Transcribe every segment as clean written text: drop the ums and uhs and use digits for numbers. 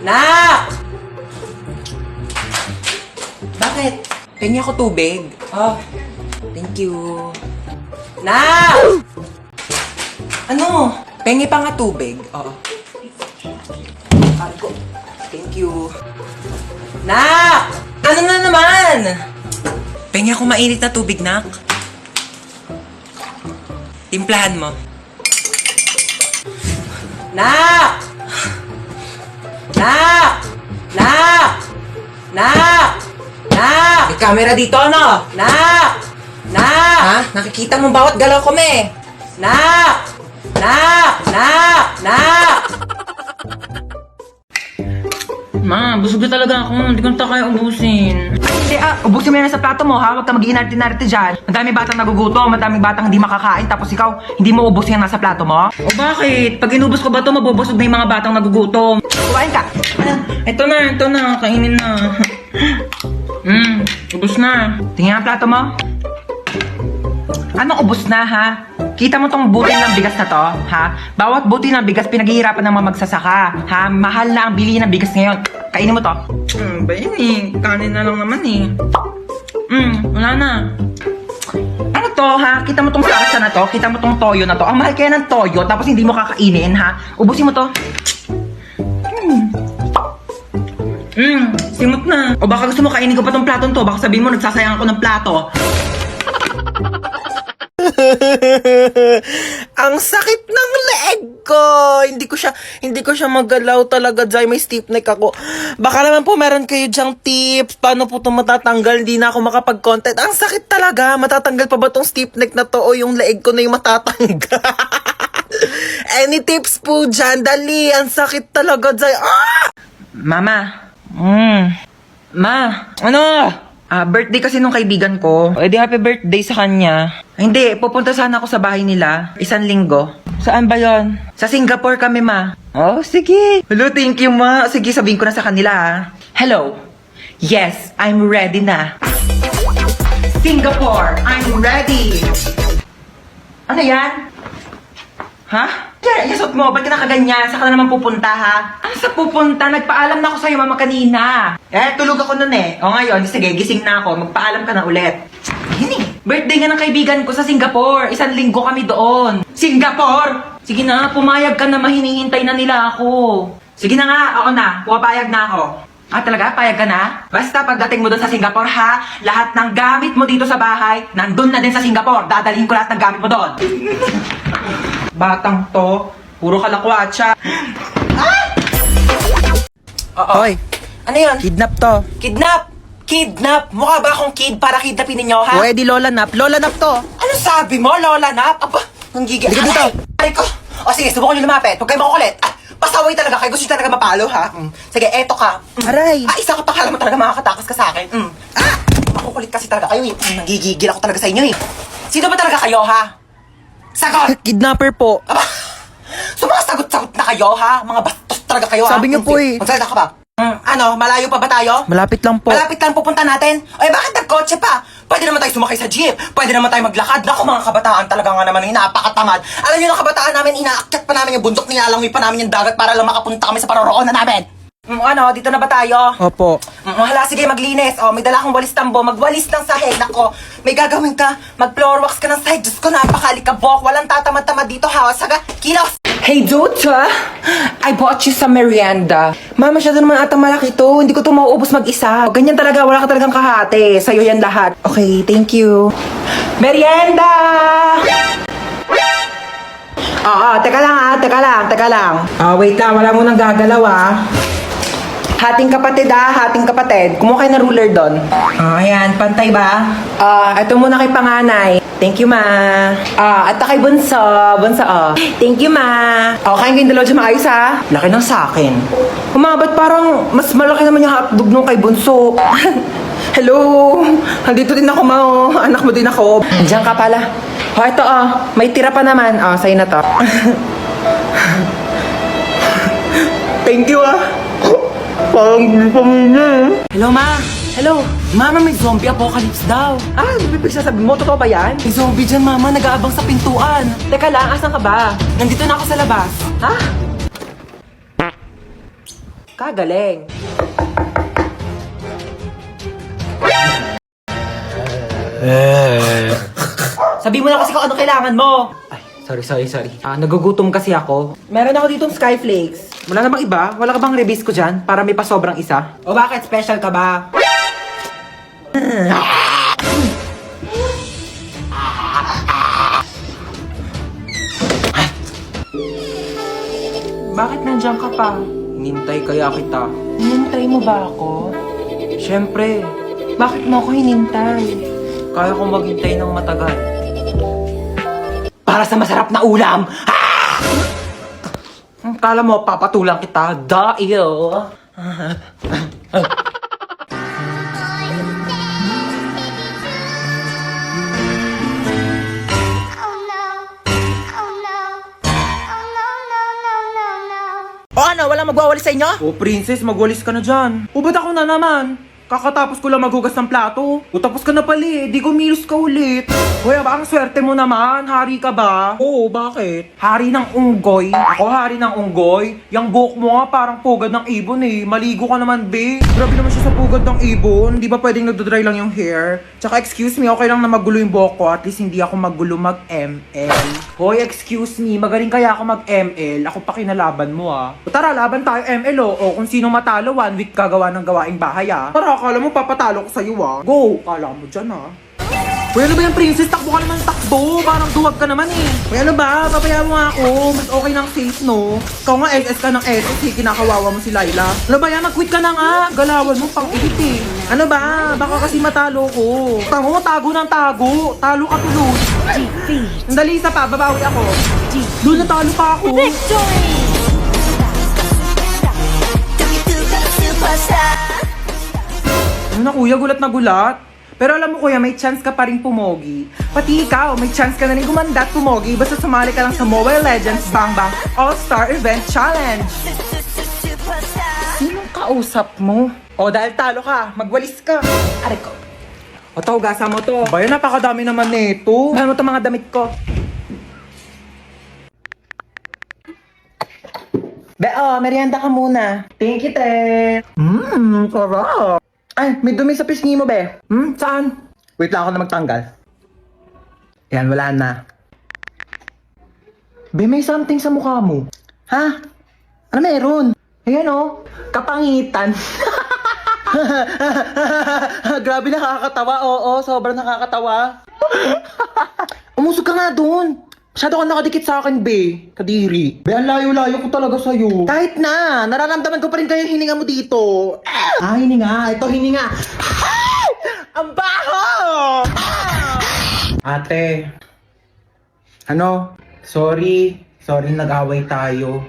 Nak! Bakit? Pengi ako tubig. Oh, thank you. Nak! Ano? Pengi pa nga tubig. Oo. Argo. Thank you. Nak! Ano na naman? Pengi ako mainit na tubig, Nak. Timplahan mo. Nak! Nak! Nak! Nak! Nak! May camera dito, ano? Nak! Nak! Ha? Nakikita mo bawat galaw ko, me? Nak! Nak! Nak! Nak! Ma, busog na talaga ako. Hindi ko na kaya ubusin. Hindi, ubusin mo yan sa plato mo, ha? Huwag ka mag-iinarte-narte dyan. Madaming batang nagugutom, madaming batang hindi makakain, tapos ikaw, hindi mo ubus yan nasa plato mo? O bakit? Pag inubos ko ba ito, mabubusog na yung mga batang nagugutom. Kumain ka! Ito na. Kainin na. Ubos na. Tingnan ang plato mo. Anong ubus na, ha? Kita mo tong butil ng bigas na to, ha? Bawat butil ng bigas pinaghihirapan ng mga magsasaka, ha? Mahal na ang bili ng bigas ngayon. Kainin mo to. Ba yun eh? Kanin na lang naman eh. Wala na. Ano to, ha? Kita mo tong sarsa na to? Kita mo tong toyo na to? Ang mahal kaya ng toyo, tapos hindi mo kakainin, ha? Ubusin mo to. Simot na. O baka gusto mo kainin ko pa tong platon to. Baka sabihin mo nagsasayang ako ng plato. Ang sakit ng leeg ko. Hindi ko siya magalaw talaga, Jai. May stiff neck ako. Baka naman po meron kayo dyang tips. Paano po ito matatanggal? Hindi na ako makapag-content. Ang sakit talaga. Matatanggal pa ba tong stiff neck na to o yung leeg ko na yung matatanggal? Any tips po dyan? Dali. Ang sakit talaga, Jai. Ah! Mama. Ma. Ano? Birthday kasi nung kaibigan ko. Eh di happy birthday sa kanya. Hindi, pupunta sana ako sa bahay nila. 1 linggo. Saan ba yon? Sa Singapore kami, ma. Oh, sige. Hello, thank you, ma. Sige, sabihin ko na sa kanila, ha. Hello. Yes, I'm ready na. Singapore, I'm ready. Ano yan? Ha? Kaya, yasot mo, ba't ka nakaganyan? Saan ka na naman pupunta, ha? Ah, sa pupunta? Nagpaalam na ako sa'yo, mama, kanina. Tulog ako nun eh. O ngayon, sige, gising na ako. Magpaalam ka na ulit. Yun eh. Birthday nga ng kaibigan ko sa Singapore. 1 linggo kami doon. Singapore! Sige na, pumayag ka na, mahinihintay na nila ako. Sige na nga, ako na. Pumapayag na ako. Talaga? Payag ka na? Basta pagdating mo doon sa Singapore, ha? Lahat ng gamit mo dito sa bahay, nandun na din sa Singapore. Dadalhin ko lahat ng gamit mo doon. Batang to, puro kalakwatsa. Hoy. Ano yun? Kidnap to. Kidnap! Kidnap! Mukha ba akong kid para kidnapin ninyo, ha? Pwede Lola Nap. Lola Nap to. Ano sabi mo, Lola Nap? Aba, ang gigil. Halika dito. Ay ko. O sige, subukan nyo lumapit. Huwag kayo makukulit. Pasaway talaga kayo. Gusto nyo talaga mapalo, ha? Sige, eto ka. Aray. Isa ka pa, kala mo talaga makakatakas ka sa akin. Makukulit kasi talaga kayo, eh. Nagigigil ako talaga sa inyo, eh. Sino ba talaga kayo, ha? Sagot! Kidnapper po. Aba, sumasagot-sagot na kayo, ha? Mga bastos talaga kayo, ha? Sabi niyo po, eh. Magsalita ka ba? Ano, malayo pa ba tayo? Malapit lang po. Malapit lang pupunta natin? Ay, bakit nagkotse pa? Pwede naman tayo sumakay sa jeep. Pwede naman tayo maglakad. Naku, mga kabataan talaga nga naman, napakatamad. Alam niyo ng kabataan namin, inaakyat pa namin yung bundok, nilalangoy pa namin yung dagat para lang makapunta kami sa paroroonan namin. Ano, dito na ba tayo? Opo. Hala, sige, maglinis. May dala akong walis tambo. Magwalis ng sahig. Nako, may gagawin ka. Mag-floor wax ka ng sahig. Diyos ko, napakalikabok. Walang tatamad-tamad dito, ha? Saga, kilos! Hey, Dota! I bought you some merienda. Mama, masyado naman atang malaki to. Hindi ko to mauubos mag-isa. Ganyan talaga, wala ka talagang kahate. Sa'yo yan lahat. Okay, thank you. Merienda! Teka lang. Wait lang, wala mo nang gagalaw, Hating kapatid. Kumuha kayo ng ruler doon. Ayan, pantay ba? Ito muna kay panganay. Thank you, ma. At kay bunso. Thank you, ma. Kain kayong dalawa dyan maayos, ha? Laki ng sakin. Ba't parang mas malaki naman yung hotdog nung kay bunso? Hello? Nandito din ako, ma. Anak mo din ako. Diyan ka pala. Ito, may tira pa naman. Sa'yo na to. Thank you, Parang pamilya. Hello, ma. Hello. Mama, may zombie apocalypse daw. Bibig sasabihin mo, totoo ba yan? May zombie dyan, mama. Nag-aabang sa pintuan. Teka lang, asan ka ba? Nandito na ako sa labas. Ha? Kagaling. Sabi mo na kasi kung ano kailangan mo. Ay, sorry. Nagugutom kasi ako. Meron ako ditong Skyflakes. Wala namang iba? Wala ka bang rebis ko dyan? Para may pasobrang isa? O bakit? Special ka ba? Bakit nandiyan ka pa? Hinintay kaya kita. Hinintay mo ba ako? Siyempre. Bakit mo ako hinintay? Kaya kong maghintay ng matagal. Para sa masarap na ulam! Ah! Kala mo, papatulang kita dahil... O ano, walang magwawalis sa inyo? O princess, magwalis ka na dyan. O ba't ako na naman? Kakatapos ko lang maghugas ng plato. O tapos ka na pala eh, di kumilos ka ulit. Kuya, ba ang swerte mo naman? Hari ka ba? Oo, bakit? Hari ng unggoy. Ako hari ng unggoy? Yang buhok mo nga parang pugad ng ibon eh. Maligo ka naman, be. Grabe naman siya sa pugad ng ibon. Di ba pwedeng nagdodry lang yung hair? Tsaka excuse me, okay lang na magulo yung buhok ko. At least hindi ako magulo mag-ML. Hoy, excuse me, magaling kaya ako mag-ML. Ako pa kinalaban mo ah. O tara, laban tayo ML oh. O kung sino matalo, 1 week gagawa ng gawaing bahay ah. Tara, akala mo papatalo ko sa'yo ah. Go! Kala mo dyan ah. Uy, ano ba yung princess? Takbo ka naman takbo. Parang duwag ka naman eh. Uy, ano ba? Papaya mo nga ako. Mas okay ng safe, no? Ikaw nga SS ka ng SS eh. Kinakawawa mo si Laila. Ano ba yan? Mag-quit ka na nga. Galawan mo pang ilit eh. Ano ba? Baka kasi matalo ko. Tango, tago ng tago. Talo ka tuloy. Sandali, isa pa. Babawi ako. Doon natalo pa ako. Ano na kuya? Gulat na gulat. Pero alam mo kuya, may chance ka pa rin pumogi. Pati ikaw, may chance ka na rin gumanda at pumogi basta sumali ka lang sa Mobile Legends Bang Bang All-Star Event Challenge. Sinong kausap mo? O dahil talo ka, magwalis ka. Aray ko. O tahugasan mo to. Bayan, napakadami naman nito. Bayan mo to mga damit ko. Merienda ka muna. Thank you, te. Sarap. Ay, may dumi sa pisngi mo, be. Saan? Wait lang ako na magtanggal. Yan, wala na. Be, may something sa mukha mo. Ha? Ano meron? Ayan, oh. Kapangitan. Grabe, nakakatawa. Oo, sobrang nakakatawa. Umusog ka nga doon. Masyado ka nakadikit sa akin, be. Kadiri. Be, ang layo-layo ko talaga sa'yo. Kahit na, nararamdaman ko pa rin kayo yung hininga mo dito. Hininga. Ito, hininga. Ay! Ang baho! Ate. Ano? Sorry. Sorry, nag-away tayo.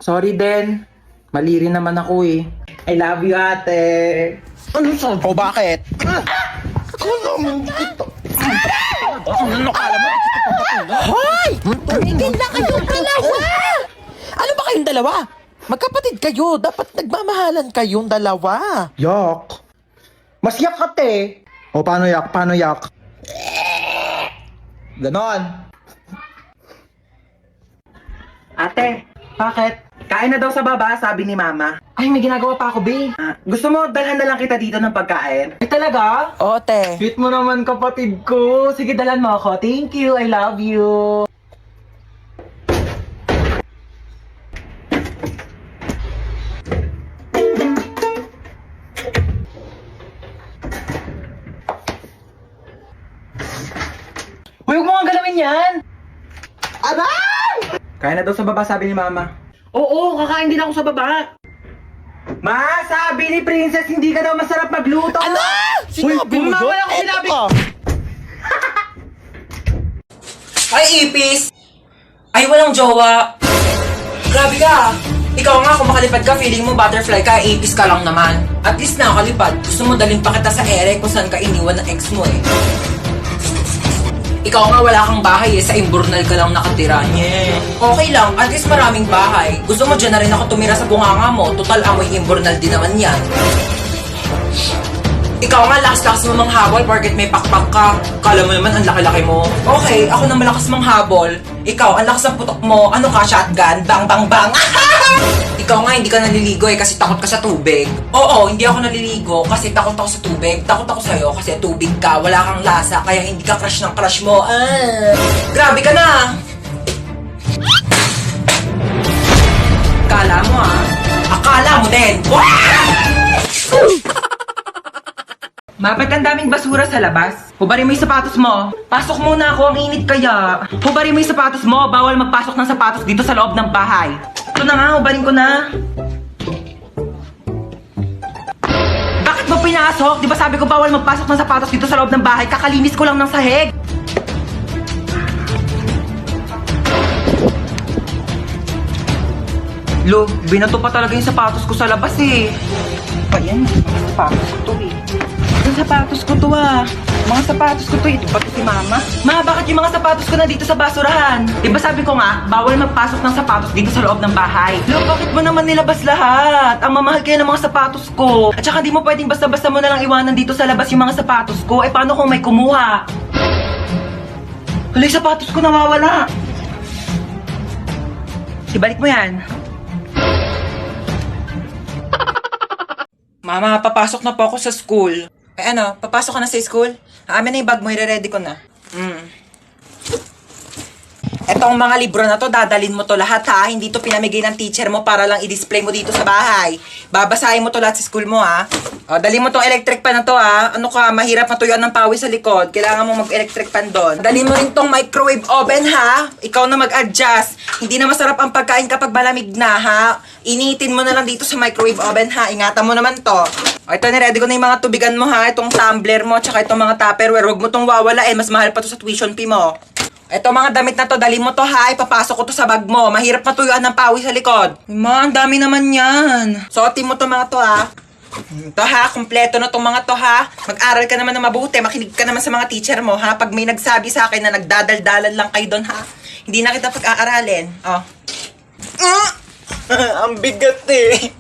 Sorry din. Mali rin naman ako eh. I love you, ate. Ano sa? O, bakit? Ano ito? Ano kala mo? Hoy! Tumigil na kayong dalawa! Ano ba kayong dalawa? Magkapatid kayo. Dapat nagmamahalan kayong dalawa. Yak. Mas yak ka, te. O, paano yak? Paano yak? Ganon. Ate, bakit? Kain na daw sa baba, sabi ni Mama. Ay, may ginagawa pa ako, be. Gusto mo, dalhan na lang kita dito ng pagkain? Ay, talaga? Oo, te. Sweet mo naman, kapatid ko. Sige, dalhan mo ako. Thank you, I love you. Huwag mo nga galawin yan! Aray! Kain na daw sa baba, sabi ni Mama. Oo, kakain din ako sa baba. Ma, sabi ni Princess, hindi ka daw masarap magluto. Ano? Sinabi mo yun? Wala ko sinabi. Ay, Ipis! Ay, walang jowa. Grabe ka. Ikaw nga, kung makalipad ka, feeling mo butterfly ka, ipis ka lang naman. At least nakakalipad. Gusto mo dalhin pa kita sa ere kung saan ka iniwan ng ex mo eh. Ikaw nga wala kang bahay eh, sa Imburnal ka lang nakatira. Yeah. Okay lang, at least maraming bahay. Gusto mo dyan na rin ako tumira sa bunganga mo, total amoy Imburnal din naman yan. Ikaw nga lakas-lakas mo manghabol porket may pakpak ka. Kala mo naman ang laki-laki mo. Okay, ako na malakas manghabol. Ikaw, ang lakas ng putok mo. Ano ka, shotgun? Bang, bang, bang. Ikaw nga, hindi ka naliligo eh kasi takot ka sa tubig. Oo, hindi ako naliligo kasi takot ako sa tubig. Takot ako sa'yo kasi tubig ka, wala kang lasa, kaya hindi ka crush ng crush mo. Grabe ka na. Akala mo Akala mo din. Ma, ba't ang daming basura sa labas? Hubarin mo yung sapatos mo. Pasok muna ako, ang init kaya. Hubarin mo yung sapatos mo, bawal magpasok ng sapatos dito sa loob ng bahay. Ito na nga, hubarin ko na. Bakit mo pinasok? Di ba sabi ko bawal magpasok ng sapatos dito sa loob ng bahay? Kakalinis ko lang ng sahig. Lo, binato pa talaga yung sapatos ko sa labas eh. Pa yan, mga sapatos ko to eh. Yung sapatos ko to Mga sapatos ko to, ito pa to si mama. Ma, bakit yung mga sapatos ko na dito sa basurahan? Di ba sabi ko nga, bawal magpasok ng sapatos dito sa loob ng bahay. Lo, bakit mo naman nilabas lahat? Ang mamahal kaya ng mga sapatos ko. At saka di mo pwedeng basta-basta mo na lang iwanan dito sa labas yung mga sapatos ko. Eh paano kung may kumuha? Hala, yung sapatos ko nawawala. Ibalik mo yan. Mama, papasok na po ako sa school. Eh ano, papasok ka na sa school? Amin na yung bag mo, i-ready ko na. Etong mga libro na to, dadalin mo to lahat ha. Hindi to pinamigay ng teacher mo para lang i-display mo dito sa bahay. Babasahin mo to lahat sa school mo ha. O, dali mo tong electric pan na to ha. Ano ka, mahirap matuyuan ng pawis sa likod. Kailangan mo mag-electric pan doon. Dali mo rin tong microwave oven ha. Ikaw na mag-adjust. Hindi na masarap ang pagkain kapag malamig na ha. Initin mo na lang dito sa microwave oven ha. Ingatan mo naman to. O, ito, niready ko na yung mga tubigan mo ha. Itong tumbler mo, tsaka itong mga tupperware. Huwag mo tong wawalain. Mas mahal pa to sa tuition fee mo. Ito mga damit na to, dali mo to ha, ipapasok ko to sa bag mo. Mahirap matuyuan ng pawis sa likod. Ma, ang dami naman yan. Suotin mo to mga to ha. Ito ha, kumpleto na tong mga to ha. Mag-aral ka naman na mabuti, makinig ka naman sa mga teacher mo ha. Pag may nagsabi sa akin na nagdadaldalan lang kayo doon ha, hindi na kita pag-aaralin. Oh. Ang bigat eh.